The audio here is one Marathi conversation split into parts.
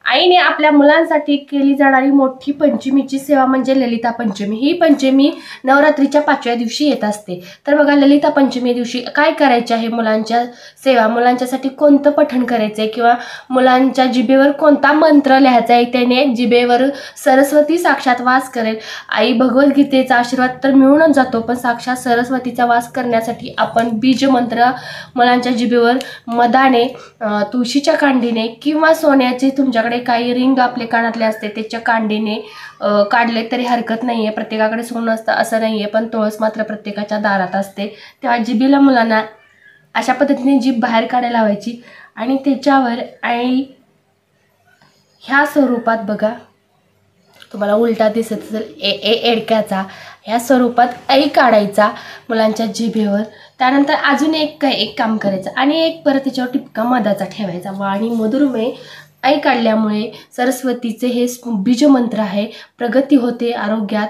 आईने आपल्या मुलांसाठी केली जाणारी मोठी पंचमीची सेवा म्हणजे ललिता पंचमी। ही पंचमी नवरात्रीच्या 5व्या दिवशी येत असते। तर बघा, ललिता पंचमी दिवशी काय करायचे आहे मुलांच्या सेवा, मुलांच्यासाठी कोणतं पठण करायचंय किंवा मुलांच्या जिभेवर कोणता मंत्र लिहायचा आहे, त्याने जिभेवर सरस्वती साक्षात वास करेल। आई भगवद्गीतेचा आशीर्वाद तर मिळूनच जातो, पण साक्षात सरस्वतीचा वास करण्यासाठी आपण बीज मंत्र मुलांच्या जिभेवर मधाने, तुळशीच्या कांडीने किंवा सोन्याचे तुमच्याकडे काही रिंग आपले कानातले असते त्याच्या कांडीने काढले तरी हरकत नाहीये। प्रत्येकाकडे सोनं असतं असं नाहीये, पण तुळस मात्र प्रत्येकाच्या दारात असते। तेव्हा जिभेला मुलांना अशा पद्धतीने जीभ बाहेर काढायला लावायची आणि त्याच्यावर आई ह्या स्वरूपात बघा, तुम्हाला उलटा दिसत असेल, एडक्याचा ह्या स्वरूपात आई काढायचा मुलांच्या जिभेवर। त्यानंतर अजून एक काम करायचं आणि एक परत त्याच्यावर टिपका मधाचा ठेवायचा। वाणी मधुरमे आई काढल्यामुळे सरस्वतीचे हे बीज मंत्र आहे, प्रगती होते आरोग्यात,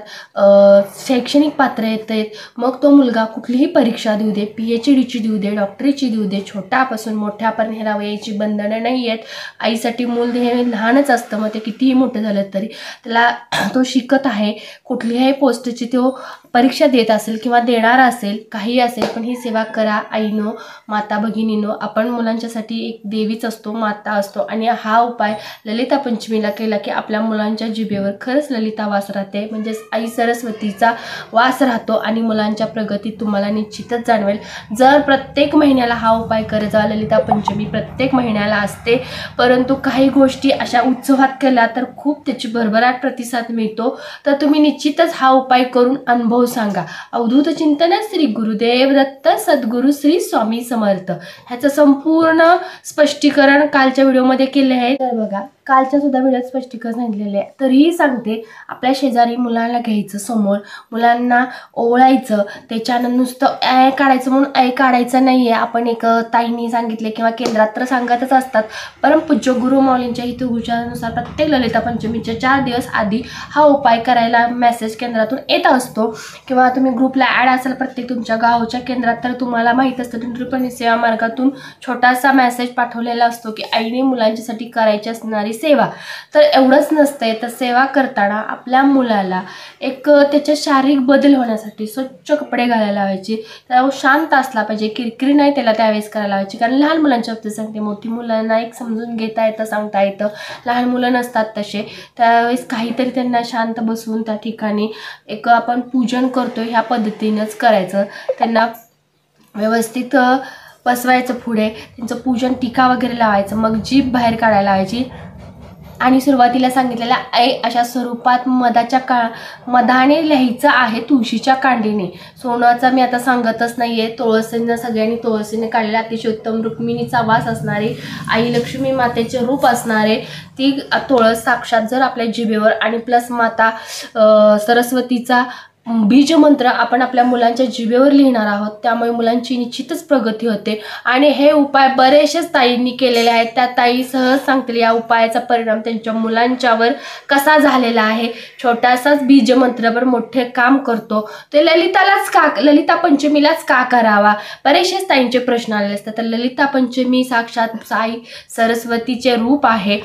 शैक्षणिक पात्र येते। मग तो मुलगा कुठलीही परीक्षा देऊ दे, PhDची देऊ दे, डॉक्टरीची देऊ दे, छोट्यापासून मोठ्यापर्यंत ह्याला वयाची बंधनं नाही आहेत। आईसाठी मूल हे लहानच असतं, मग ते कितीही मोठं झालं तरी त्याला तो शिकत आहे, कुठलीही पोस्टची तो परीक्षा देत असेल किंवा देणार असेल, काही असेल, पण ही सेवा करा आईनो, माता भगिनीनो। आपण मुलांच्यासाठी एक देवीच असतो, माता असतो, आणि हा उपाय ललिता पंचमीला केला की आपल्या मुलांच्या जिभेवर खरंच ललिता वास राहते, म्हणजेच आई सरस्वतीचा वास राहतो आणि मुलांच्या प्रगतीत तुम्हाला निश्चितच जाणवेल। जर प्रत्येक महिन्याला हा उपाय करत जा, ललिता पंचमी प्रत्येक महिन्याला असते, परंतु काही गोष्टी अशा उत्सवात केल्या तर खूप त्याची भरभराट प्रतिसाद मिळतो। तर तुम्ही निश्चितच हा उपाय करून अनुभव सांगा। अवधूत चिंतन श्री गुरुदेव दत्त सद्गुरु श्री स्वामी समर्थ ह्याचं संपूर्ण स्पष्टीकरण कालच्या व्हिडिओमध्ये केले आहे। तर बघा, कालच्या सुद्धा व्हिडिओत स्पष्टीकरण सांगितलेले आहे, तरीही सांगते। आपल्या शेजारी मुलांना घ्यायचं, समोर मुलांना ओवळायचं, त्याच्यानं नुसतं ऐ काढायचं म्हणून ऐ काढायचं नाहीये। आपण एक ताईंनी सांगितले किंवा केंद्रात तर सांगतच असतात, परमपूज्य गुरु माऊलींच्या हितगुजानुसार प्रत्येक ललिता पंचमीच्या 4 दिवस आधी हा उपाय करायला मेसेज केंद्रातून येत असतो, किंवा तुम्ही ग्रुपला ॲड असाल प्रत्येक तुमच्या गावच्या केंद्रात तर तुम्हाला माहीत असतं, तंत्रपणी सेवा मार्गातून छोटासा मेसेज पाठवलेला असतो की आईने मुलांच्यासाठी करायची असणारी सेवा। तर एवढंच नसतंय, तर सेवा करताना आपल्या मुलाला एक त्याच्या शारीरिक बदल होण्यासाठी स्वच्छ कपडे घालायला लावायचे, त्याला शांत असला पाहिजे, किरकिरी नाही त्याला त्यावेळेस करायला लावायची। कारण लहान मुलांच्या बाबतीत सांगते, मोठी मुलांना एक समजून घेता येतं, सांगता येतं, लहान मुलं नसतात तसे। त्यावेळेस काहीतरी त्यांना शांत बसवून त्या ठिकाणी एक आपण पूजन करतोय ह्या पद्धतीनंच करायचं, त्यांना व्यवस्थित बसवायचं, पुढे त्यांचं पूजन टीका वगैरे लावायचं, मग जीभ बाहेर काढायला लावायची आणि सुरुवातीला सांगितलेल्या ऐ अशा स्वरूपात मधाने लिहायचं आहे, तुळशीच्या कांडीने। सोन्याचा मी आता सांगतच नाहीये, तुळसीनं सगळ्यांनी तुळसीने काढलेला अतिशय उत्तम रुक्मिणीचा वास असणारे, आई लक्ष्मी मातेचे रूप असणारे ती तुळस साक्षात जर आपल्या जिभेवर आणि प्लस माता सरस्वतीचा बीज मंत्र आपण आपल्या मुलांच्या जिभेवर लिहिणार आहोत, त्यामुळे मुलांची निश्चितच प्रगती होते। आणि हे उपाय बरेचसेच ताईंनी केलेले आहेत, त्या ताई सहज सांगतील या उपायाचा परिणाम त्यांच्या मुलांच्यावर कसा झालेला आहे। छोटासाच बीज मंत्रभर मोठे काम करतो, ते ललिता पंचमीलाच का करावा, बरेचसेच ताईंचे प्रश्न आलेले असतात। तर ललिता पंचमी साक्षात साई सरस्वतीचे रूप आहे,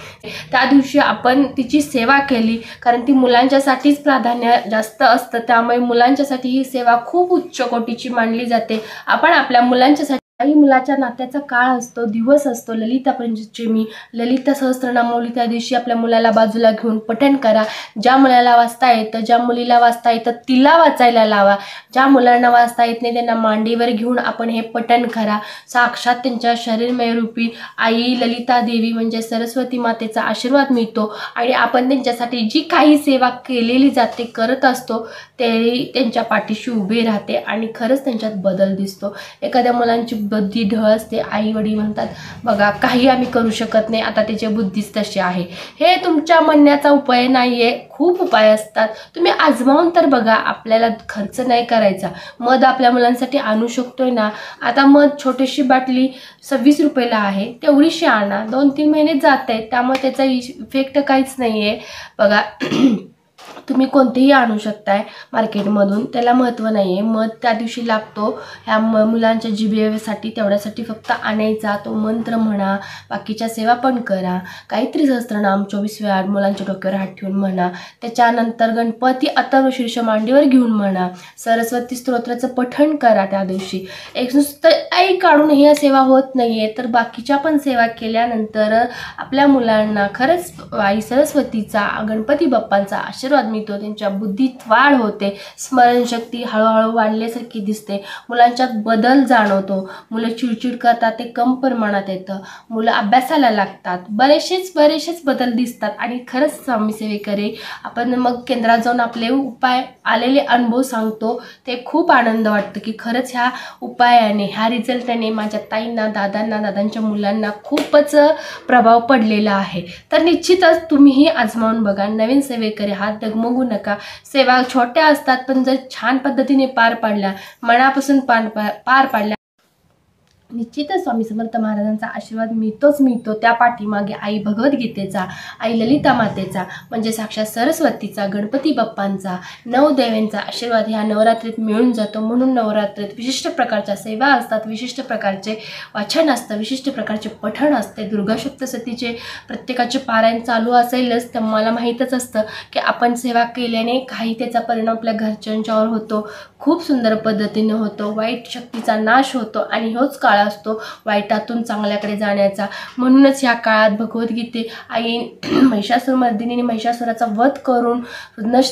त्या दिवशी आपण तिची सेवा केली, कारण ती मुलांच्यासाठीच प्राधान्य जास्त असतं, त्यामुळे मुलांच्यासाठी ही सेवा खूप उच्च कोटीची मानली जाते। आपण आपल्या मुलांच्यासाठी काही मुलाच्या नात्याचा काळ असतो, दिवस असतो ललिता पंचमी, ललिता सहस्त्रनामावली त्या दिवशी आपल्या मुलाला बाजूला घेऊन पठण करा। ज्या मुलाला वाचता येतं, ज्या मुलीला वाचता येतं तिला वाचायला लावा, ज्या मुलांना वाचता येत नाही त्यांना मांडीवर घेऊन आपण हे पठण करा। साक्षात त्यांच्या शरीरमय रूपी आई ललिता देवी म्हणजे सरस्वती मातेचा आशीर्वाद मिळतो आणि आपण त्यांच्यासाठी जी काही सेवा केलेली जाते, करत असतो, ते त्यांच्या पाठीशी उभे राहते आणि खरंच त्यांच्यात बदल दिसतो। एखाद्या मुलांची बुद्धी ढळ असते, आई वडील म्हणतात बघा काही आम्ही करू शकत नाही, आता त्याची बुद्धीच तशी आहे। हे तुमच्या म्हणण्याचा उपाय नाहीये, खूप उपाय असतात, तुम्ही आजमावून तर बघा। आपल्याला खर्च नाही करायचा, मध आपल्या मुलांसाठी आणू शकतोय ना, आता मध छोटीशी बाटली 26 रुपयाला आहे, तेवढीशी आणा, 2-3 महिने जात आहेत, त्यामुळे त्याचा इफेक्ट काहीच नाहीये बघा। तुम्ही कोणतेही आणू शकताय मार्केटमधून, त्याला महत्त्व नाही आहे. मध त्या दिवशी लागतो ह्या मुलांच्या जिभेसाठी, तेवढ्यासाठी फक्त आणायचा. तो मंत्र म्हणा, बाकीच्या सेवा पण करा, काहीतरी सहस्त्रनाम 24 वेळा मुलांच्या डोक्यावर हात ठेवून म्हणा. त्याच्यानंतर गणपती अथर्व शीर्ष मांडीवर घेऊन म्हणा. सरस्वती स्तोत्राचं पठण करा त्या दिवशी. एक नुसतं आई काढून ह्या सेवा होत नाही आहे, तर बाकीच्या पण सेवा केल्यानंतर आपल्या मुलांना खरंच आई सरस्वतीचा, गणपती बाप्पांचा आशीर्वाद मिळतो. त्यांच्या बुद्धीत वाढ होते, स्मरणशक्ती हळूहळू वाढल्यासारखी दिसते, मुलांच्यात बदल जाणवतो. मुलं चिडचिड करतात ते कम प्रमाणात येतं, मुलं अभ्यासाला लागतात, बरेचसेच बदल दिसतात. आणि खरंच स्वामी सेवेकरी आपण मग केंद्रात जाऊन आपले उपाय आलेले अनुभव सांगतो. ते खूप आनंद वाटतं की खरंच ह्या उपायाने, ह्या रिझल्टने माझ्या ताईंना, दादांना, दादांच्या मुलांना खूपच प्रभाव पडलेला आहे. तर निश्चितच तुम्हीही आजमावून बघा. नवीन सेवेकरी हात डगमगू नका. सेवा छोट्या असतात, पण जर छान पद्धतीने पार पाडल्या, मनापासून पार पाडल्या, निश्चितच स्वामी समर्थ महाराजांचा आशीर्वाद मिळतो. त्या पाठीमागे आई भगवद्गीतेचा, आई ललिता मातेचा म्हणजे साक्षात सरस्वतीचा, गणपती बाप्पांचा, नवदेवींचा आशीर्वाद ह्या नवरात्रीत मिळून जातो. म्हणून नवरात्रीत विशिष्ट प्रकारच्या सेवा असतात, विशिष्ट प्रकारचे वाचन असतं, विशिष्ट प्रकारचे पठण असते. दुर्गा सप्तशतीचे प्रत्येकाचे पारायण चालू असेलच, तर मला माहीतच असतं की आपण सेवा केल्याने काही त्याचा परिणाम आपल्या घरच्यांच्यावर होतो, खूप सुंदर पद्धतीने होतो. वाईट शक्तीचा नाश होतो आणि होच काळ असतो वाईटातून चांगल्याकडे जाण्याचा. म्हणूनच ह्या काळात भगवद्गीते आई महिषासुरमर्दिनीने महिषासुराचा वध करून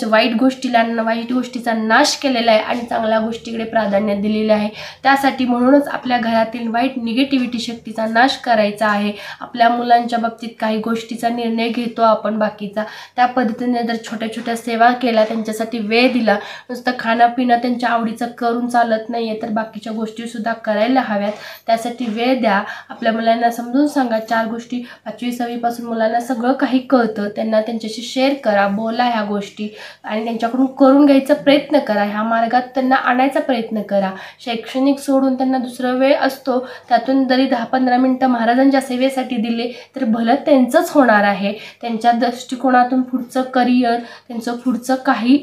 वाईट गोष्टीचा नाश केलेला आहे आणि चांगल्या गोष्टीकडे प्राधान्य दिलेले आहे. त्यासाठी म्हणूनच आपल्या घरातील वाईट निगेटिव्हिटी शक्तीचा नाश करायचा आहे. आपल्या मुलांच्या बाबतीत काही गोष्टीचा निर्णय घेतो आपण बाकीचा, त्या पद्धतीने जर छोट्या छोट्या सेवा केल्या, त्यांच्यासाठी वेळ दिला, नुसतं खाणं पिणं त्यांच्या आवडीचं करून चालत नाही आहे, तर बाकीच्या गोष्टीसुद्धा करायला हव्यात. त्यासाठी वेळ द्या. आपल्या मुलांना समजून सांगा 4 गोष्टी. 5वी 6वी पासून मुलांना सगळं काही कळतं, त्यांना त्यांच्याशी शेअर करा, बोला ह्या गोष्टी आणि त्यांच्याकडून करून घ्यायचा प्रयत्न करा. ह्या मार्गात त्यांना आणायचा प्रयत्न करा. शैक्षणिक सोडून त्यांना दुसरा वेळ असतो, त्यातून जरी 10-15 मिनटं महाराजांच्या सेवेसाठी दिले तर भलं त्यांचंच होणार आहे. त्यांच्या दृष्टिकोनातून पुढचं करिअर, त्यांचं पुढचं काही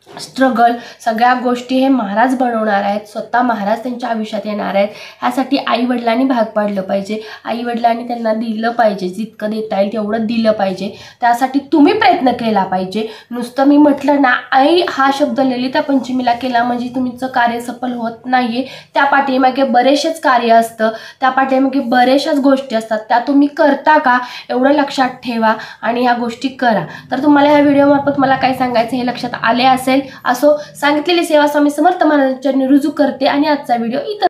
स्ट्रगल, सगळ्या गोष्टी हे महाराज बनवणार आहेत. स्वतः महाराज त्यांच्या आयुष्यात येणार आहेत. ह्यासाठी आईवडिलांनी भाग पाडलं पाहिजे. आईवडिलांनी त्यांना दिलं पाहिजे, जितकं देता येईल तेवढं दिलं पाहिजे. त्यासाठी तुम्ही प्रयत्न केला पाहिजे. नुसतं मी म्हटलं ना आई हा शब्द ललिता पंचमीला केला म्हणजे तुमचं कार्य सफल होत नाही आहे. त्या पाठीमागे बरेचसेच कार्य असतं, त्या पाठीमागे बरेचशाच गोष्टी असतात. त्या तुम्ही करता का एवढं लक्षात ठेवा आणि ह्या गोष्टी करा. तर तुम्हाला ह्या व्हिडिओमार्फत मला काय सांगायचं हे लक्षात आले असेल. असो, सांगितलेली सेवा स्वामी समर्थ महाराजांच्या रुजू करते आणि आजचा व्हिडिओ इथं